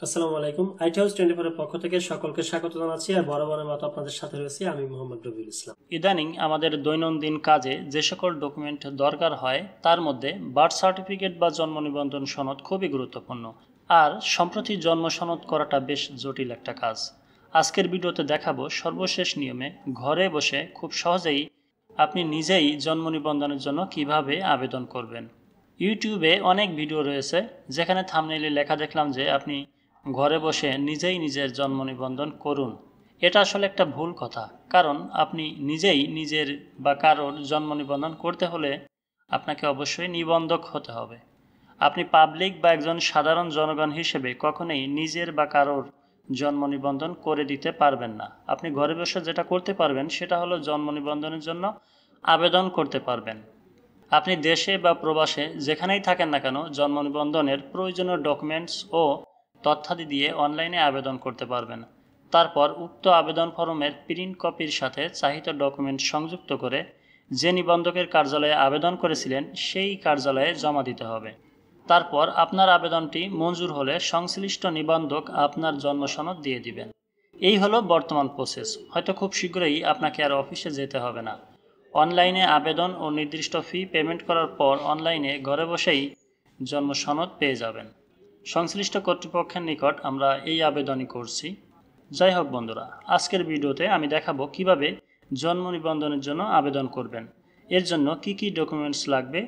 আসসালামু আলাইকুম। IT house 24 এর পক্ষ থেকে সকলকে স্বাগত জানাচ্ছি। আর বরাবরের মতো আপনাদের সাথে রয়েছি আমি মোহাম্মদ রবিউল ইসলাম। ইদানিং আমাদের দৈনন্দিন কাজে যে সকল ডকুমেন্ট দরকার হয় তার মধ্যে বার্থ সার্টিফিকেট বা জন্ম নিবন্ধন সনদ খুবই গুরুত্বপূর্ণ। আর সম্প্রতি জন্ম সনদ করাটা বেশ জটিল একটা কাজ। আজকের ভিডিওতে দেখাবো সর্বশেষ নিয়মে ঘরে বসে খুব সহজেই আপনি নিজেই জন্ম নিবন্ধনের জন্য কিভাবে আবেদন করবেন। ইউটিউবে অনেক ভিডিও রয়েছে যেখানে থাম্বনেইলে লেখা দেখলাম যে আপনি ঘরে বসে নিজেই নিজের জন্ম নিবন্ধন করুন। এটা আসলে একটা ভুল কথা, কারণ আপনি নিজেই নিজের বা কারোর জন্ম নিবন্ধন করতে হলে আপনাকে অবশ্যই নিবন্ধক হতে হবে। আপনি পাবলিক বা একজন সাধারণ জনগণ হিসেবে কখনোই নিজের বা কারোর জন্ম নিবন্ধন করে দিতে পারবেন না। আপনি ঘরে বসে যেটা করতে পারবেন সেটা হলো জন্ম নিবন্ধনের জন্য আবেদন করতে পারবেন। আপনি দেশে বা প্রবাসে যেখানেই থাকেন না কেন জন্ম নিবন্ধনের প্রয়োজনীয় ডকুমেন্টস ও তথ্যাদি দিয়ে অনলাইনে আবেদন করতে পারবেন। তারপর উক্ত আবেদন ফর্মের প্রিন্ট কপির সাথে চাহিদা ডকুমেন্ট সংযুক্ত করে যে নিবন্ধকের কার্যালয়ে আবেদন করেছিলেন সেই কার্যালয়ে জমা দিতে হবে। তারপর আপনার আবেদনটি মঞ্জুর হলে সংশ্লিষ্ট নিবন্ধক আপনার জন্ম সনদ দিয়ে দিবেন। এই হলো বর্তমান প্রসেস। হয়তো খুব শীঘ্রই আপনাকে আর অফিসে যেতে হবে না। অনলাইনে আবেদন ও নির্দিষ্ট ফি পেমেন্ট করার পর অনলাইনে ঘরে বসেই জন্ম সনদ পেয়ে যাবেন। সংশ্লিষ্ট কর্তৃপক্ষের নিকট আমরা এই আবেদনই করছি। যাই হোক বন্ধুরা, আজকের ভিডিওতে আমি দেখাবো কিভাবে জন্ম নিবন্ধনের জন্য আবেদন করবেন। এর জন্য কি কি ডকুমেন্টস লাগবে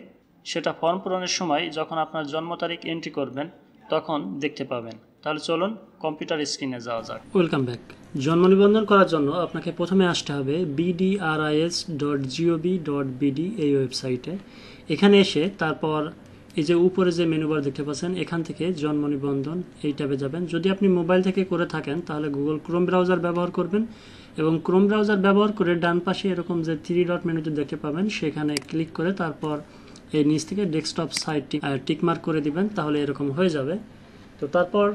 সেটা ফর্ম পূরণের সময় যখন আপনার জন্ম তারিখ এন্ট্রি করবেন তখন দেখতে পাবেন। তাহলে চলুন কম্পিউটার স্ক্রিনে যাওয়া যাক। Welcome back. জন্ম নিবন্ধন করার জন্য আপনাকে প্রথমে আসতে হবে bdris.gov.bd এই ওয়েবসাইটে। এখানে এসে তারপর এই যে উপরে যে মেনু বার দেখতে পাচ্ছেন এখান থেকে জন্ম নিবন্ধন এই ট্যাবে যাবেন। যদি আপনি মোবাইল থেকে করে থাকেন তাহলে গুগল ক্রোম ব্রাউজার ব্যবহার করবেন এবং ক্রোম ব্রাউজার ব্যবহার করে ডান পাশে এরকম যে 3 ডট মেনুতে দেখতে পাবেন সেখানে ক্লিক করে তারপর এই নিচ থেকে ডেস্কটপ সাইটটি টিকমার্ক করে দিবেন, তাহলে এরকম হয়ে যাবে। তো তারপর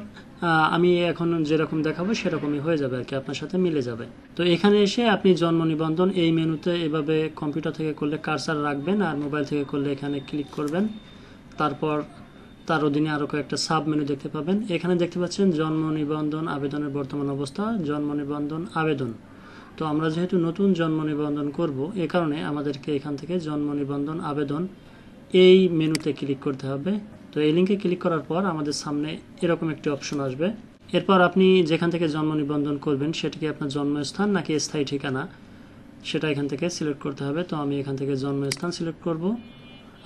আমি এখন যেরকম দেখাবো সেরকমই হয়ে যাবে আর কি, আপনার সাথে মিলে যাবে। তো এখানে এসে আপনি জন্ম নিবন্ধন এই মেনুতে এভাবে কম্পিউটার থেকে করলে কার্সার রাখবেন আর মোবাইল থেকে করলে এখানে ক্লিক করবেন। তারপর তার অধীনে আরও কয়েকটা সাব মেনু দেখতে পাবেন। এখানে দেখতে পাচ্ছেন জন্ম নিবন্ধন আবেদনের বর্তমান অবস্থা, জন্ম নিবন্ধন আবেদন। তো আমরা যেহেতু নতুন জন্ম নিবন্ধন করব এ কারণে আমাদেরকে এখান থেকে জন্ম নিবন্ধন আবেদন এই মেনুতে ক্লিক করতে হবে। তো এই লিঙ্কে ক্লিক করার পর আমাদের সামনে এরকম একটি অপশন আসবে। এরপর আপনি যেখান থেকে জন্ম নিবন্ধন করবেন সেটা কি আপনার জন্মস্থান নাকি স্থায়ী ঠিকানা সেটা এখান থেকে সিলেক্ট করতে হবে। তো আমি এখান থেকে জন্মস্থান সিলেক্ট করব।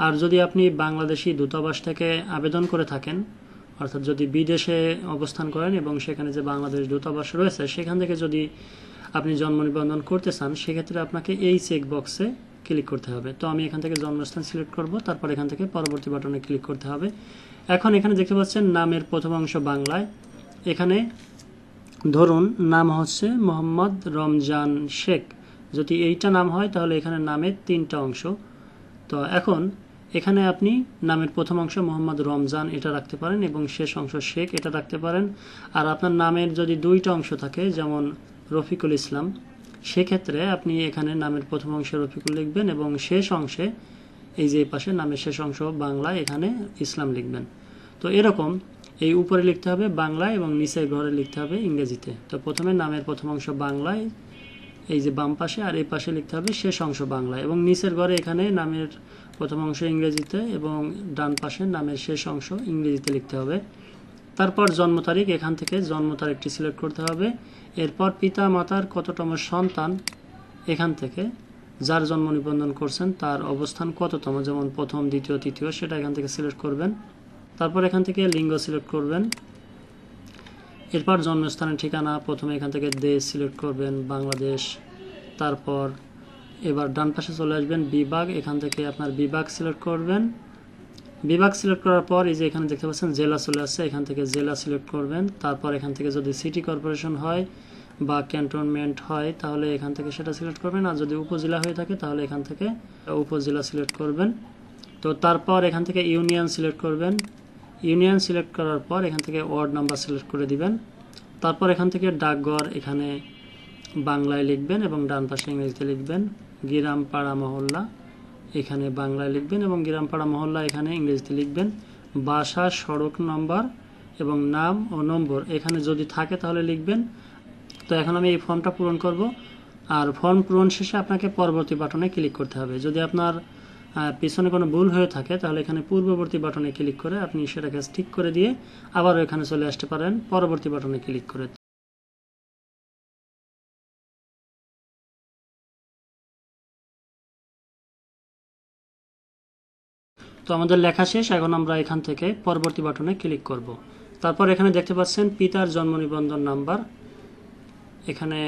আর যদি আপনি বাংলাদেশি দূতাবাস থেকে আবেদন করে থাকেন, অর্থাৎ যদি বিদেশে অবস্থান করেন এবং সেখানে যে বাংলাদেশ দূতাবাস রয়েছে সেখান থেকে যদি আপনি জন্ম নিবন্ধন করতে চান সেক্ষেত্রে আপনাকে এই চেক বক্সে ক্লিক করতে হবে। তো আমি এখান থেকে জন্মস্থান সিলেক্ট করব, তারপর এখান থেকে পরবর্তী বাটনে ক্লিক করতে হবে। এখন এখানে দেখতে পাচ্ছেন নামের প্রথম অংশ বাংলায়। এখানে ধরুন নাম হচ্ছে মোহাম্মদ রমজান শেখ। যদি এইটা নাম হয় তাহলে এখানে নামের 3টা অংশ। তো এখন এখানে আপনি নামের প্রথম অংশ মোহাম্মদ রমজান এটা রাখতে পারেন এবং শেষ অংশ শেখ এটা রাখতে পারেন। আর আপনার নামের যদি 2টা অংশ থাকে যেমন রফিকুল ইসলাম, সেক্ষেত্রে আপনি এখানে নামের প্রথম অংশে রফিকুল লিখবেন এবং শেষ অংশে এই যে পাশে নামের শেষ অংশ বাংলায় এখানে ইসলাম লিখবেন। তো এরকম এই উপরে লিখতে হবে বাংলায় এবং নিচের ঘরে লিখতে হবে ইংরেজিতে। তো প্রথমে নামের প্রথম অংশ বাংলায় এই যে বাম পাশে, আর এই পাশে লিখতে হবে শেষ অংশ বাংলায় এবং নিচের ঘরে এখানে নামের প্রথম অংশ ইংরেজিতে এবং ডান পাশে নামের শেষ অংশ ইংরেজিতে লিখতে হবে। তারপর জন্ম তারিখ, এখান থেকে জন্ম তারিখটি সিলেক্ট করতে হবে। এরপর পিতা মাতার কততম সন্তান, এখান থেকে যার জন্ম নিবন্ধন করছেন তার অবস্থান কততম, যেমন প্রথম দ্বিতীয় তৃতীয় সেটা এখান থেকে সিলেক্ট করবেন। তারপর এখান থেকে লিঙ্গ সিলেক্ট করবেন। এরপর জন্মস্থানের ঠিকানা প্রথমে এখান থেকে দেশ সিলেক্ট করবেন বাংলাদেশ। তারপর এবার ডান পাশে চলে আসবেন বিভাগ, এখান থেকে আপনার বিভাগ সিলেক্ট করবেন। বিভাগ সিলেক্ট করার পর এই যে এখানে দেখতে পাচ্ছেন জেলা চলে আসছে, এখান থেকে জেলা সিলেক্ট করবেন। তারপর এখান থেকে যদি সিটি কর্পোরেশন হয় বা ক্যান্টনমেন্ট হয় তাহলে এখান থেকে সেটা সিলেক্ট করবেন, আর যদি উপজেলা হয়ে থাকে তাহলে এখান থেকে উপজেলা সিলেক্ট করবেন। তো তারপর এখান থেকে ইউনিয়ন সিলেক্ট করবেন। ইউনিয়ন সিলেক্ট করার পর এখান থেকে ওয়ার্ড নাম্বার সিলেক্ট করে দিবেন। তারপর এখান থেকে ডাকঘর এখানে বাংলায় লিখবেন এবং ডান পাশে ইংরেজিতে লিখবেন। গ্রাম পাড়া মহল্লা এখানে বাংলায় লিখবেন এবং গ্রাম পাড়া মহল্লা এখানে ইংরেজিতে লিখবেন। বাসা সড়ক নাম্বার এবং নাম ও নম্বর এখানে যদি থাকে তাহলে লিখবেন। তো এখন আমি এই ফর্মটা পূরণ করব, আর ফর্ম পূরণ শেষে আপনাকে পরবর্তী বাটনে ক্লিক করতে হবে। যদি আপনার পিছনে কোনো ভুল হয়ে থাকে তাহলে এখানে পূর্ববর্তী বাটনে ক্লিক করে আপনি সেটাকে ঠিক করে দিয়ে আবারও এখানে চলে আসতে পারেন পরবর্তী বাটনে ক্লিক করে। তো আমাদের লেখা শেষ, এখন আমরা এখান থেকে পরবর্তী বাটনে ক্লিক করব। তারপর এখানে দেখতে পাচ্ছেন পিতার জন্ম নিবন্ধন নাম্বার। এখানে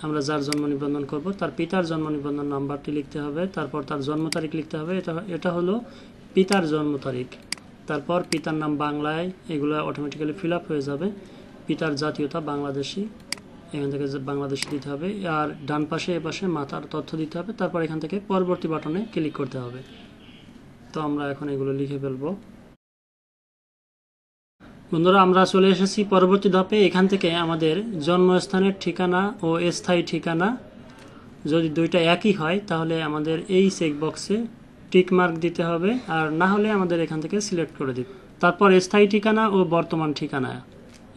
আমরা যার জন্ম নিবন্ধন করব তার পিতার জন্ম নিবন্ধন নাম্বারটি লিখতে হবে, তারপর তার জন্ম তারিখ লিখতে হবে। এটা হলো পিতার জন্ম তারিখ। তারপর পিতার নাম বাংলায়, এগুলো অটোমেটিক্যালি ফিল আপ হয়ে যাবে। পিতার জাতীয়তা বাংলাদেশি, এখান থেকে বাংলাদেশি দিতে হবে। আর ডান পাশে এ পাশে মাতার তথ্য দিতে হবে। তারপর এখান থেকে পরবর্তী বাটনে ক্লিক করতে হবে। তো আমরা এখন এগুলো লিখে ফেলবো। বন্ধুরা, আমরা চলে এসেছি পরবর্তী ধাপে। এখান থেকে আমাদের জন্মস্থানের ঠিকানা ও স্থায়ী ঠিকানা যদি দুইটা একই হয় তাহলে আমাদের এই চেকবক্সে টিক মার্ক দিতে হবে, আর না হলে আমাদের এখান থেকে সিলেক্ট করে দিতে। তারপর স্থায়ী ঠিকানা ও বর্তমান ঠিকানা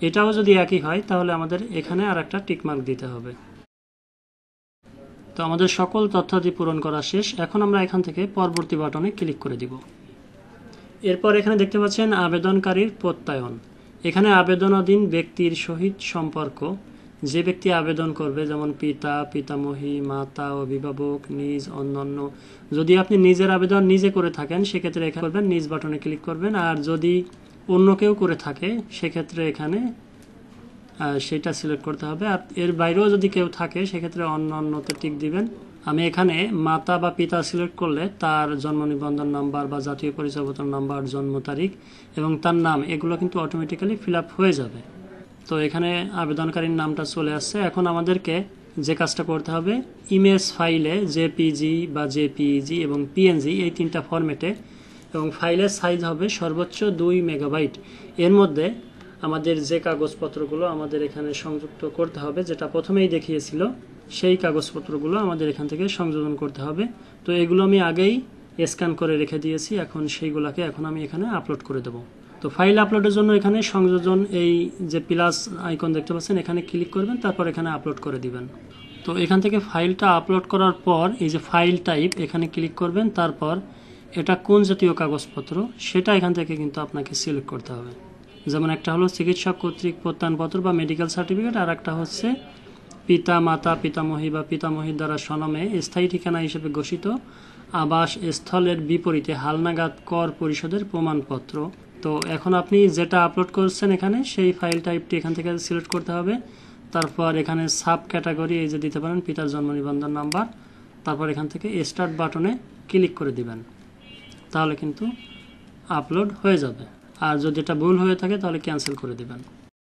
এটাও যদি একই হয় তাহলে আমাদের এখানে আর একটা টিক মার্ক দিতে হবে। তো আমাদের সকল তথ্যাদি পূরণ করা শেষ। এখন আমরা এখান থেকে পরবর্তী বাটনে ক্লিক করে দিব। এরপর এখানে দেখতে পাচ্ছেন আবেদনকারীর প্রত্যয়ন। এখানে আবেদনাধীন ব্যক্তির সহিত সম্পর্ক, যে ব্যক্তি আবেদন করবে, যেমন পিতা, পিতামহী, মাতা, অভিভাবক, নিজ, অন্যান্য। যদি আপনি নিজের আবেদন নিজে করে থাকেন সেক্ষেত্রে এখানে করবেন নিজ বাটনে ক্লিক করবেন, আর যদি অন্য কেউ করে থাকে সেক্ষেত্রে এখানে সেটা সিলেক্ট করতে হবে। আর এর বাইরেও যদি কেউ থাকে সেক্ষেত্রে অন্যান্যতে টিক দিবেন। আমি এখানে মাতা বা পিতা সিলেক্ট করলে তার জন্ম নিবন্ধন নাম্বার বা জাতীয় পরিচয়পত্র নাম্বার, জন্ম তারিখ এবং তার নাম এগুলো কিন্তু অটোমেটিক্যালি ফিল আপ হয়ে যাবে। তো এখানে আবেদনকারীর নামটা চলে আসছে। এখন আমাদেরকে যে কাজটা করতে হবে, ইমেজ ফাইলে জেপিজি বা জেপিইজি এবং পিএনজি এই তিনটা ফরম্যাটে, এবং ফাইলের সাইজ হবে সর্বোচ্চ 2 মেগাবাইট। এর মধ্যে আমাদের যে কাগজপত্রগুলো আমাদের এখানে সংযুক্ত করতে হবে, যেটা প্রথমেই দেখিয়েছিল সেই কাগজপত্রগুলো আমাদের এখান থেকে সংযোজন করতে হবে। তো এগুলো আমি আগেই স্ক্যান করে রেখে দিয়েছি, এখন সেইগুলোকে আমি এখানে আপলোড করে দেব। তো ফাইল আপলোডের জন্য এখানে সংযোজন, এই যে প্লাস আইকন দেখতে পাচ্ছেন এখানে ক্লিক করবেন, তারপর এখানে আপলোড করে দিবেন। তো এখান থেকে ফাইলটা আপলোড করার পর এই যে ফাইল টাইপ এখানে ক্লিক করবেন, তারপর এটা কোন জাতীয় কাগজপত্র সেটা এখান থেকে কিন্তু আপনাকে সিলেক্ট করতে হবে। যেমন একটা হলো চিকিৎসক কর্তৃক প্রত্যয়নপত্র বা মেডিকেল সার্টিফিকেট, আর একটা হচ্ছে পিতা, মাতা, পিতামহী বা পিতামহীর দ্বারা সনমে স্থায়ী ঠিকানা হিসেবে ঘোষিত আবাস স্থলের বিপরীতে হালনাগাদ কর পরিশোধের প্রমাণপত্র। তো এখন আপনি যেটা আপলোড করছেন এখানে সেই ফাইল টাইপটি এখান থেকে সিলেক্ট করতে হবে। তারপর এখানে সাব ক্যাটাগরি এই যে দিতে পারেন পিতার জন্ম নিবন্ধন নাম্বার, তারপর এখান থেকে স্টার্ট বাটনে ক্লিক করে দিবেন, তাহলে কিন্তু আপলোড হয়ে যাবে। আর যদি এটা ভুল হয়ে থাকে তাহলে ক্যান্সেল করে দিবেন।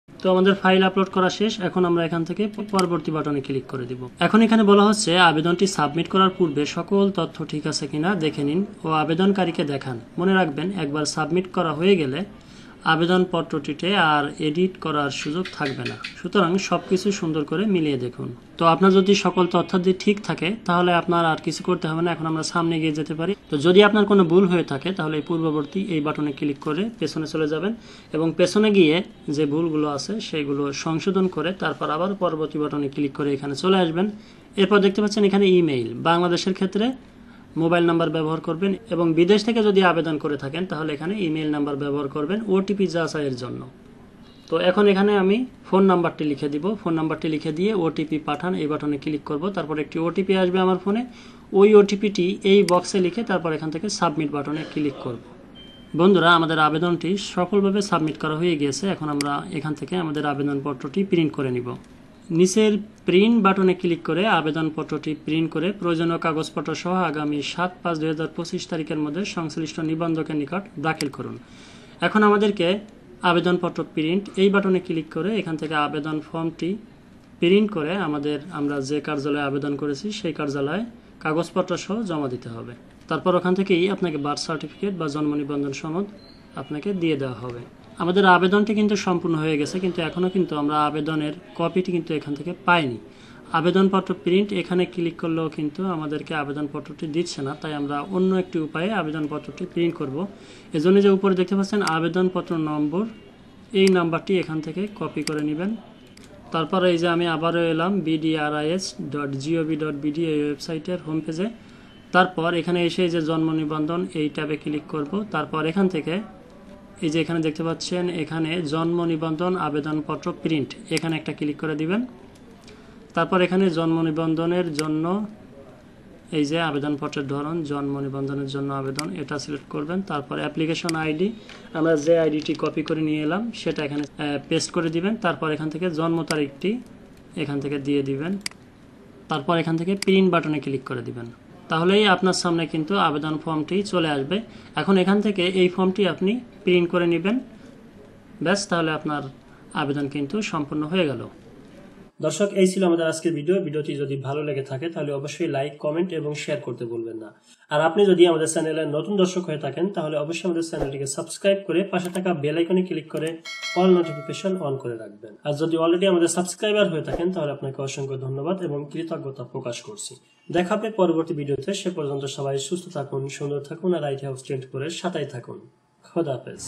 তো আমাদের ফাইল আপলোড করা শেষ। এখন আমরা এখান থেকে পরবর্তী বাটনে ক্লিক করে দিব। এখন এখানে বলা হচ্ছে আবেদনটি সাবমিট করার পূর্বে সকল তথ্য ঠিক আছে কিনা দেখে নিন ও আবেদনকারীকে দেখান। মনে রাখবেন, একবার সাবমিট করা হয়ে গেলে আবেদনপত্রটিতে আর এডিট করার সুযোগ থাকবে না। সুতরাং সবকিছু সুন্দর করে মিলিয়ে দেখুন। তো আপনার যদি সকল তথ্যাদি ঠিক থাকে তাহলে আপনার আর কিছু করতে হবে না। এখন আমরা সামনে গিয়ে যেতে পারি। তো যদি আপনার কোনো ভুল হয়ে থাকে তাহলে এই পূর্ববর্তী এই বাটনে ক্লিক করে পেছনে চলে যাবেন এবং পেছনে গিয়ে যে ভুলগুলো আছে সেইগুলো সংশোধন করে তারপর আবার পরবর্তী বাটনে ক্লিক করে এখানে চলে আসবেন। এরপর দেখতে পাচ্ছেন এখানে ইমেইল, বাংলাদেশের ক্ষেত্রে মোবাইল নাম্বার ব্যবহার করবেন, এবং বিদেশ থেকে যদি আবেদন করে থাকেন তাহলে এখানে ইমেইল নাম্বার ব্যবহার করবেন ওটিপি যাচাইয়ের জন্য। তো এখন এখানে আমি ফোন নাম্বারটি লিখে দিব। ফোন নাম্বারটি লিখে দিয়ে ওটিপি পাঠান এই বাটনে ক্লিক করব। তারপর একটি ওটিপি আসবে আমার ফোনে, ওই ওটিপিটি এই বক্সে লিখে তারপর এখান থেকে সাবমিট বাটনে ক্লিক করব। বন্ধুরা, আমাদের আবেদনটি সফলভাবে সাবমিট করা হয়ে গিয়েছে। এখন আমরা এখান থেকে আমাদের আবেদনপত্রটি প্রিন্ট করে নিব। নিচের প্রিন্ট বাটনে ক্লিক করে আবেদনপত্রটি প্রিন্ট করে প্রয়োজনীয় কাগজপত্র সহ আগামী 7/5/2025 তারিখের মধ্যে সংশ্লিষ্ট নিবন্ধকের নিকট দাখিল করুন। এখন আমাদেরকে আবেদনপত্র প্রিন্ট এই বাটনে ক্লিক করে এখান থেকে আবেদন ফর্মটি প্রিন্ট করে আমরা যে কার্যালয়ে আবেদন করেছি সেই কার্যালয়ে কাগজপত্র সহ জমা দিতে হবে। তারপর ওখান থেকেই আপনাকে বার্থ সার্টিফিকেট বা জন্ম নিবন্ধন সনদ আপনাকে দিয়ে দেওয়া হবে। আমাদের আবেদনটি কিন্তু সম্পূর্ণ হয়ে গেছে, কিন্তু এখনও কিন্তু আমরা আবেদনের কপিটি কিন্তু এখান থেকে পাইনি। আবেদনপত্র প্রিন্ট এখানে ক্লিক করলেও কিন্তু আমাদেরকে আবেদনপত্রটি দিচ্ছে না, তাই আমরা অন্য একটি উপায়ে আবেদনপত্রটি প্রিন্ট করব। এজন্য যে উপরে দেখতে পাচ্ছেন আবেদনপত্র নম্বর, এই নাম্বারটি এখান থেকে কপি করে নেবেন। তারপরে এই যে আমি আবারও এলাম bdris.gov.bd এই ওয়েবসাইটের হোম পেজে। তারপর এখানে এসে যে জন্ম নিবন্ধন এই ট্যাবে ক্লিক করব। তারপর এখান থেকে এই যে এখানে দেখতে পাচ্ছেন এখানে জন্ম নিবন্ধন আবেদনপত্র প্রিন্ট, এখানে একটা ক্লিক করে দিবেন। তারপর এখানে জন্ম নিবন্ধনের জন্য এই যে আবেদনপত্রের ধরন জন্ম নিবন্ধনের জন্য আবেদন এটা সিলেক্ট করবেন। তারপর অ্যাপ্লিকেশন আইডি আমরা যে আইডিটি কপি করে নিয়ে এলাম সেটা এখানে পেস্ট করে দিবেন। তারপর এখান থেকে জন্ম তারিখটি এখান থেকে দিয়ে দিবেন। তারপর এখান থেকে প্রিন্ট বাটনে ক্লিক করে দিবেন। তাহলেই আপনার সামনে কিন্তু আবেদন ফর্মটি চলে আসবে। এখন এখান থেকে এই ফর্মটি আপনি প্রিন্ট করে নেবেন, ব্যাস তাহলে আপনার আবেদন কিন্তু সম্পূর্ণ হয়ে গেল। দর্শক, এই ছিল আমাদের আজকের ভিডিওটি যদি ভালো লেগে থাকে তাহলে অবশ্যই লাইক, কমেন্ট এবং শেয়ার করতে ভুলবেন না। আর আপনি যদি আমাদের চ্যানেলের নতুন দর্শক হয়ে থাকেন তাহলে অবশ্যই আমাদের চ্যানেলটিকে সাবস্ক্রাইব করে পাশে থাকা বেল আইকনে ক্লিক করে অল নোটিফিকেশন অন করে রাখবেন। আর যদি অলরেডি আমাদের সাবস্ক্রাইবার হয়ে থাকেন তাহলে আপনাকে অসংখ্য ধন্যবাদ এবং কৃতজ্ঞতা প্রকাশ করছি। দেখা হবে পরবর্তী ভিডিওতে। সে পর্যন্ত সবাই সুস্থ থাকুন, সুন্দর থাকুন আর আইটি হাউস 24 সাথেই থাকুন। খোদা হাফেজ।